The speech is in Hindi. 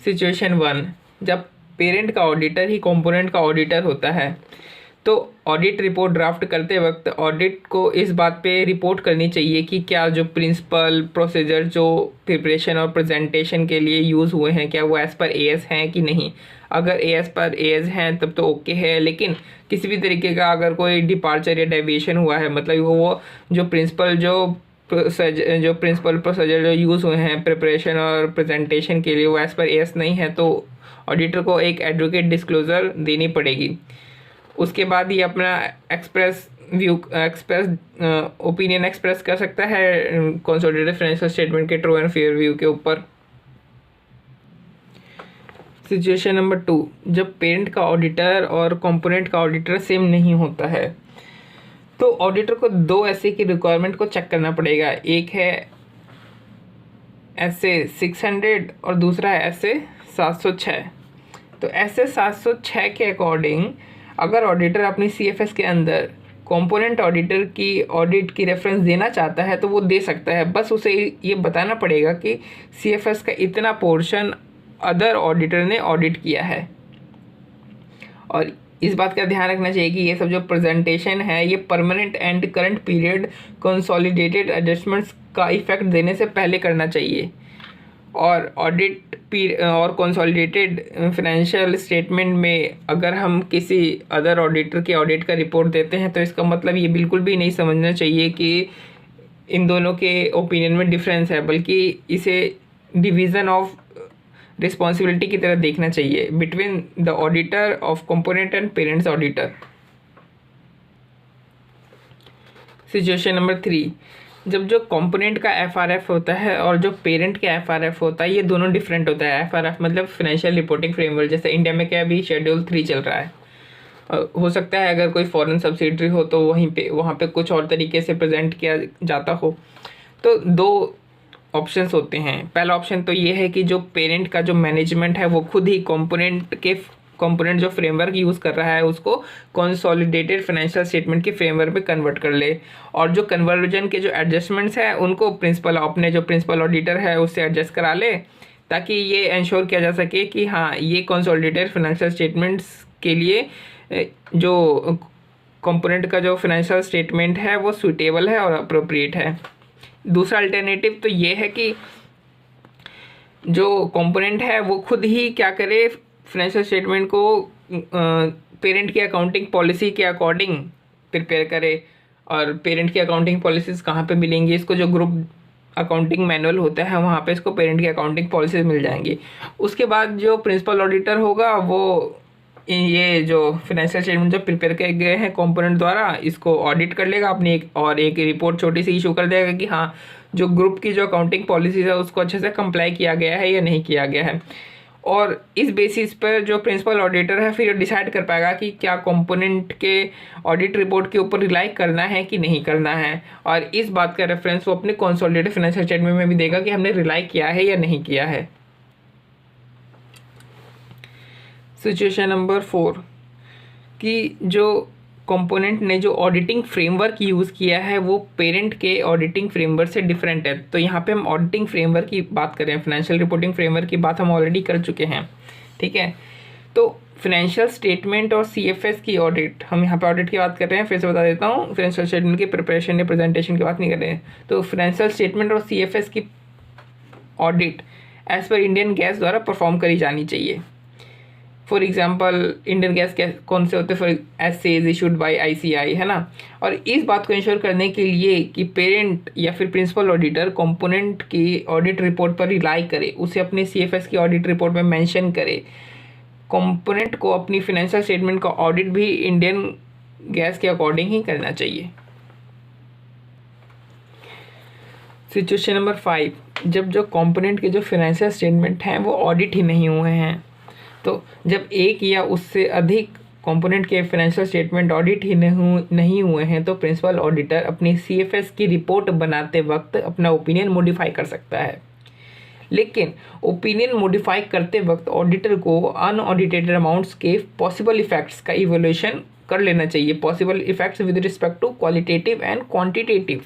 सिचुएशन 1, जब पेरेंट का ऑडिटर ही कंपोनेंट का ऑडिटर होता है तो ऑडिट रिपोर्ट ड्राफ्ट करते वक्त ऑडिट को इस बात पे रिपोर्ट करनी चाहिए कि क्या जो प्रिंसिपल प्रोसीजर जो प्रिपरेशन और प्रेजेंटेशन के लिए यूज़ हुए हैं क्या वो एज़ पर एएस हैं कि नहीं। अगर एएस पर एएस हैं तब तो ओके है, लेकिन किसी भी तरीके का अगर कोई डिपार्चर या डेविएशन हुआ है, मतलब वो जो प्रिंसिपल प्रोसीजर जो यूज़ हुए हैं प्रिपरेशन और प्रेजेंटेशन के लिए वो एज़ पर एएस नहीं है, तो ऑडिटर को एक एडवोकेट डिस्क्लोज़र देनी पड़ेगी। उसके बाद ही अपना ओपिनियन एक्सप्रेस कर सकता है कंसोलिडेटेड फाइनेंशियल स्टेटमेंट के ट्रू एंड फेयर व्यू के ऊपर। सिचुएशन नंबर 2, जब पेरेंट का ऑडिटर और कंपोनेंट का ऑडिटर सेम नहीं होता है तो ऑडिटर को दो ऐसे की रिक्वायरमेंट को चेक करना पड़ेगा। एक है ऐसे 600 और दूसरा है ऐसे 706। तो ऐसे 706 के अकॉर्डिंग अगर ऑडिटर अपनी सीएफएस के अंदर कंपोनेंट ऑडिटर की ऑडिट की रेफरेंस देना चाहता है तो वो दे सकता है, बस उसे ये बताना पड़ेगा कि सीएफएस का इतना पोर्शन अदर ऑडिटर ने ऑडिट किया है। और इस बात का ध्यान रखना चाहिए कि ये सब जो प्रेजेंटेशन है ये permanent and current period consolidated adjustments का इफेक्ट देने से पहले करना चाहिए। और ऑडिट और कंसोलिडेटेड फाइनेंशियल स्टेटमेंट में अगर हम किसी अदर ऑडिटर के ऑडिट का रिपोर्ट देते हैं तो इसका मतलब ये बिल्कुल भी नहीं समझना चाहिए कि इन दोनों के ओपिनियन में डिफरेंस है, बल्कि इसे डिवीज़न ऑफ रिस्पॉन्सिबिलिटी की तरह देखना चाहिए between the auditor of component and parents auditor. Situation number 3, जब जो कंपोनेंट का एफआरएफ होता है और जो पेरेंट का एफआरएफ होता है ये दोनों डिफरेंट होता है। एफआरएफ मतलब फाइनेंशियल रिपोर्टिंग फ्रेमवर्क, जैसे इंडिया में क्या अभी शेड्यूल 3 चल रहा है। हो सकता है अगर कोई फॉरेन सब्सिडरी हो तो वहाँ पे कुछ और तरीके से प्रेजेंट किया जाता हो। तो दो ऑप्शंस होते हैं। पहला ऑप्शन तो ये है कि जो पेरेंट का जो मैनेजमेंट है वो खुद ही कंपोनेंट जो फ्रेमवर्क यूज़ कर रहा है उसको कंसोलिडेटेड फाइनेंशियल स्टेटमेंट के फ्रेमवर्क में कन्वर्ट कर ले, और जो कन्वर्जन के जो एडजस्टमेंट्स हैं उनको अपने जो प्रिंसिपल ऑडिटर है उससे एडजस्ट करा ले, ताकि ये इंश्योर किया जा सके कि हाँ ये कंसोलिडेटेड फाइनेंशियल स्टेटमेंट्स के लिए जो कंपोनेंट का जो फाइनेंशियल स्टेटमेंट है वो सूटेबल है और अप्रोप्रिएट है। दूसरा अल्टरनेटिव तो ये है कि जो कंपोनेंट है वो खुद ही क्या करे, फाइनेंशियल स्टेटमेंट को पेरेंट की अकाउंटिंग पॉलिसी के अकॉर्डिंग प्रिपेयर करे। और पेरेंट की अकाउंटिंग पॉलिसीज़ कहाँ पे मिलेंगी, इसको जो ग्रुप अकाउंटिंग मैनुअल होता है वहाँ पे इसको पेरेंट की अकाउंटिंग पॉलिसीज मिल जाएंगी। उसके बाद जो प्रिंसिपल ऑडिटर होगा वो ये जो फाइनेंशियल स्टेटमेंट जो प्रिपेयर किए गए हैं कंपोनेंट द्वारा इसको ऑडिट कर लेगा अपनी एक रिपोर्ट छोटी सी इशू कर देगा कि हाँ जो ग्रुप की जो अकाउंटिंग पॉलिसीज है उसको अच्छे से कंप्लाई किया गया है या नहीं किया गया है। और इस बेसिस पर जो प्रिंसिपल ऑडिटर है फिर डिसाइड कर पाएगा कि क्या कंपोनेंट के ऑडिट रिपोर्ट के ऊपर रिलाई करना है कि नहीं करना है, और इस बात का रेफरेंस वो अपने कंसोलिडेटेड फाइनेंशियल स्टेटमेंट में भी देगा कि हमने रिलाई किया है या नहीं किया है। सिचुएशन नंबर 4, कि जो कंपोनेंट ने जो ऑडिटिंग फ्रेमवर्क यूज़ किया है वो पेरेंट के ऑडिटिंग फ्रेमवर्क से डिफरेंट है। तो यहाँ पे हम ऑडिटिंग फ्रेमवर्क की बात कर रहे हैं, फाइनेंशियल रिपोर्टिंग फ्रेमवर्क की बात हम ऑलरेडी कर चुके हैं, ठीक है। तो फाइनेंशियल स्टेटमेंट और सीएफएस की ऑडिट, हम यहाँ पे ऑडिट की बात कर रहे हैं, फिर से बता देता हूँ, फाइनेंशियल स्टेटमेंट की प्रिपरेशन या प्रेजेंटेशन की बात नहीं कर रहे हैं। तो फाइनेंशियल स्टेटमेंट और सीएफएस की audit as per Indian GAAS द्वारा परफॉर्म करी जानी चाहिए। फॉर एग्जाम्पल इंडियन गैस कौन से होते हैं, four SAs issued by ICI, है ना। और इस बात को इंश्योर करने के लिए कि पेरेंट या फिर प्रिंसिपल ऑडिटर कंपोनेंट की ऑडिट रिपोर्ट पर रिलाई करे, उसे अपने सीएफएस की ऑडिट रिपोर्ट में मेंशन करे, कंपोनेंट को अपनी फाइनेंशियल स्टेटमेंट का ऑडिट भी इंडियन गैस के अकॉर्डिंग ही करना चाहिए। सिचुएशन नंबर 5, जब जो कंपोनेंट के जो फाइनेंशियल स्टेटमेंट हैं वो ऑडिट ही नहीं हुए हैं। तो जब एक या उससे अधिक कंपोनेंट के फाइनेंशियल स्टेटमेंट ऑडिट ही नहीं हुए हैं तो प्रिंसिपल ऑडिटर अपनी सीएफएस की रिपोर्ट बनाते वक्त अपना ओपिनियन मॉडिफाई कर सकता है। लेकिन ओपिनियन मॉडिफाई करते वक्त ऑडिटर को अनऑडिटेड अमाउंट्स के पॉसिबल इफेक्ट्स का इवैल्यूएशन कर लेना चाहिए, possible effects with respect to qualitative and quantitative.